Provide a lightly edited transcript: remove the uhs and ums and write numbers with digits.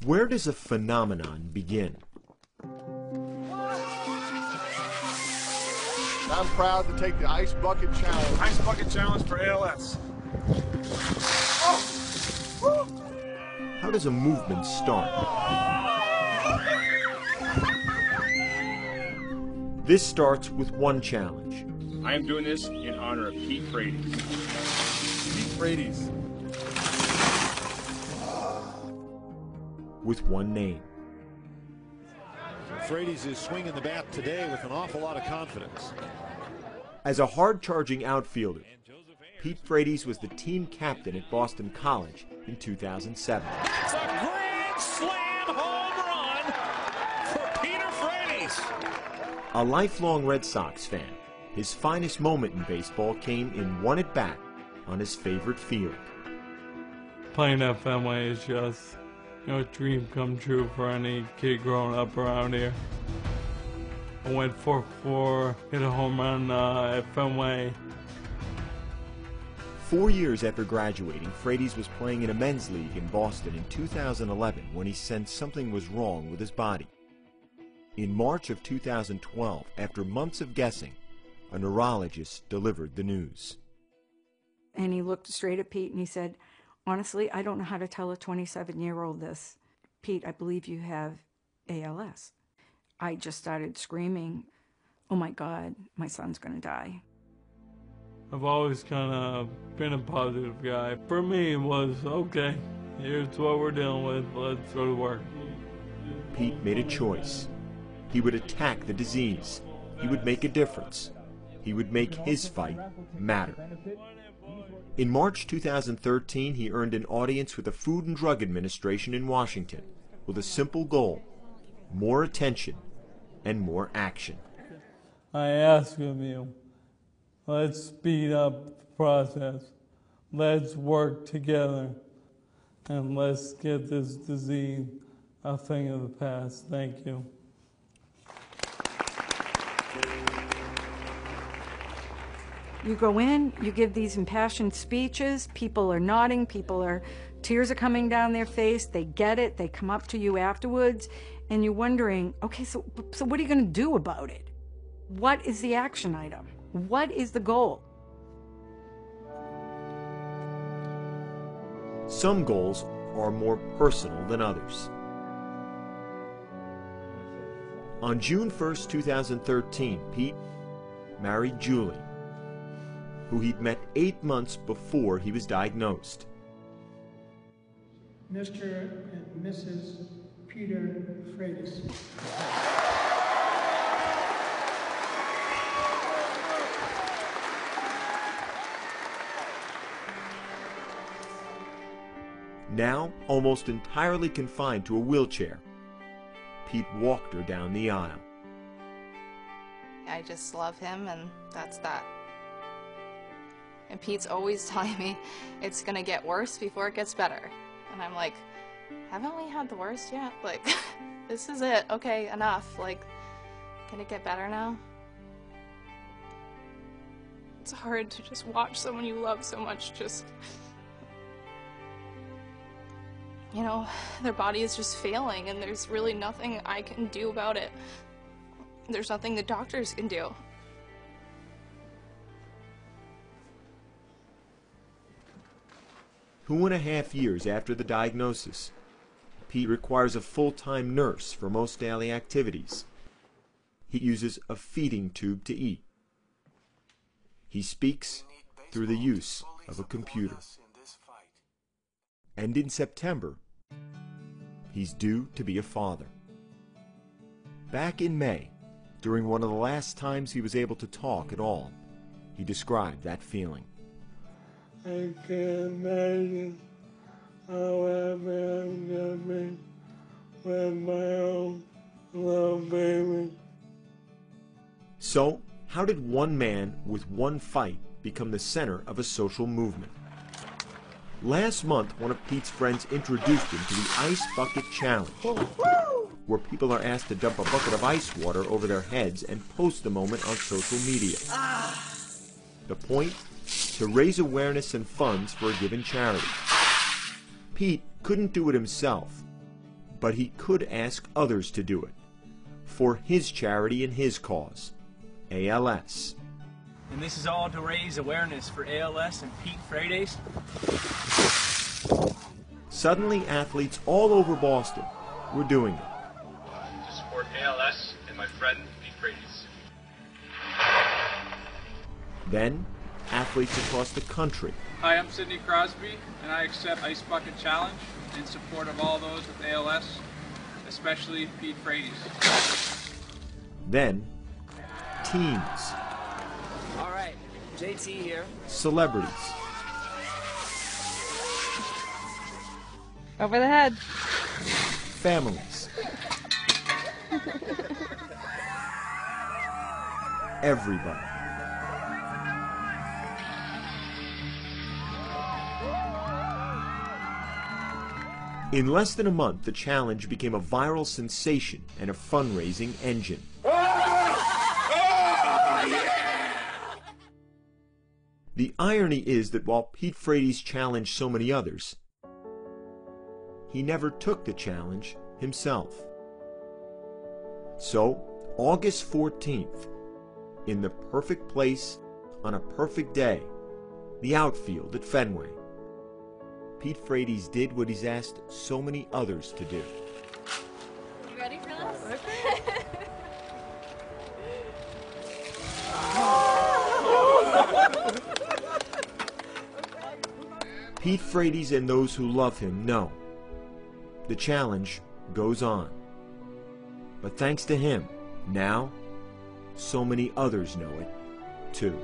Where does a phenomenon begin? I'm proud to take the Ice Bucket Challenge. Ice Bucket Challenge for ALS. How does a movement start? This starts with one challenge. I am doing this in honor of Pete Frates. Pete Frates. With one name. Frates is swinging the bat today with an awful lot of confidence. As a hard-charging outfielder, Pete Frates was the team captain at Boston College in 2007. That's a grand slam home run for Peter Frates. A lifelong Red Sox fan, his finest moment in baseball came in one at-bat on his favorite field. Playing at Fenway is just, a dream come true for any kid growing up around here. I went 4-4, hit a home run at Fenway. 4 years after graduating, Frates was playing in a men's league in Boston in 2011 when he sensed something was wrong with his body. In March of 2012, after months of guessing, a neurologist delivered the news. And he looked straight at Pete and he said, "Honestly, I don't know how to tell a 27-year-old this. Pete, I believe you have ALS." I just started screaming, "Oh my God, my son's going to die." I've always kind of been a positive guy. For me, it was, okay, here's what we're dealing with, let's go to work. Pete made a choice. He would attack the disease. He would make a difference. He would make his fight matter. In March 2013, he earned an audience with the Food and Drug Administration in Washington with a simple goal: more attention and more action. I ask of you, let's speed up the process. Let's work together. And let's get this disease a thing of the past. Thank you. You go in, you give these impassioned speeches, people are nodding, tears are coming down their face, they get it, they come up to you afterwards, and you're wondering, okay, so what are you going to do about it? What is the action item? What is the goal? Some goals are more personal than others. On June 1st, 2013, Pete married Julie, who he'd met 8 months before he was diagnosed. Mr. and Mrs. Peter Frates. Now almost entirely confined to a wheelchair, Pete walked her down the aisle. I just love him, and that's that. And Pete's always telling me it's gonna get worse before it gets better. And I'm like, haven't we had the worst yet? Like, this is it. Okay, enough. Like, can it get better now? It's hard to just watch someone you love so much just, you know, their body is just failing, and there's really nothing I can do about it. There's nothing the doctors can do. 2.5 years after the diagnosis, Pete requires a full-time nurse for most daily activities. He uses a feeding tube to eat. He speaks through the use of a computer. And in September, he's due to be a father. Back in May, during one of the last times he was able to talk at all, he described that feeling. I can't imagine how happy I'm gonna be with my own little baby. So, how did one man with one fight become the center of a social movement? Last month, one of Pete's friends introduced him to the Ice Bucket Challenge, where people are asked to dump a bucket of ice water over their heads and post the moment on social media. The point? To raise awareness and funds for a given charity. Pete couldn't do it himself, but he could ask others to do it for his charity and his cause, ALS. And this is all to raise awareness for ALS and Pete Frates. Suddenly, athletes all over Boston were doing it. To support ALS and my friend Pete Frates. Then, athletes across the country. Hi, I'm Sidney Crosby, and I accept Ice Bucket Challenge in support of all those with ALS, especially Pete Frates. Then, teams. All right, JT here. Celebrities. Over the head. Families. Everybody. In less than a month, the challenge became a viral sensation and a fundraising engine. The irony is that while Pete Frates challenged so many others, he never took the challenge himself. So, August 14th, in the perfect place, on a perfect day, the outfield at Fenway, Pete Frates did what he's asked so many others to do. You ready for this? Pete Frates and those who love him know the challenge goes on. But thanks to him, now so many others know it too.